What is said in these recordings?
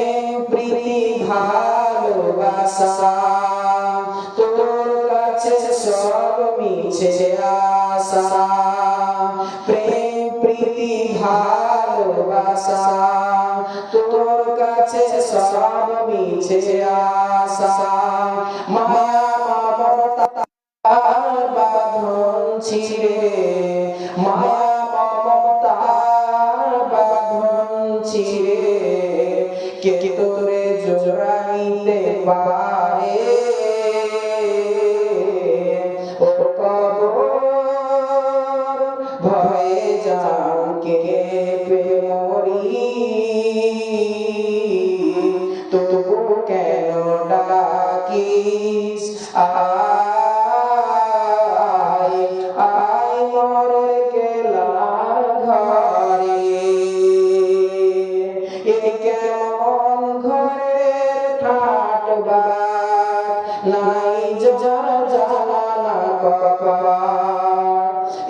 প্রেম প্রীতি ভালোবাসা তোর কাছে সব মিছে আশা প্রেম প্রীতি ভালোবাসা তোর কাছে সব মিছে আশা মায়া মমতা বাঁধন ছিঁড়ে মায়া মমতার বাঁধন ছিঁড়ে কে তোরে জোড়াইতে পারে ও কবর ভয়ে জান কেঁপে মরি তবু কেন ডাকিস আয় আয় মরে গেলাম ঘরে এ কেমন ঘরের ঠাট বাট নাই যার জানালা কপাট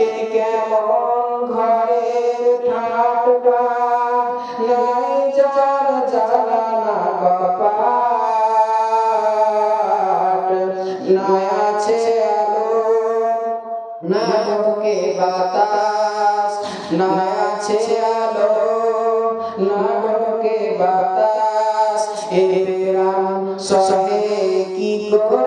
এ কেমন ঘরের ঠাট বাট নাই যার জানালা কপাট নাই আছে আলো না ঢোকে বাতাস না আছে আলো না ঢোকে বাতাস এ প্রাণ সহে কি করে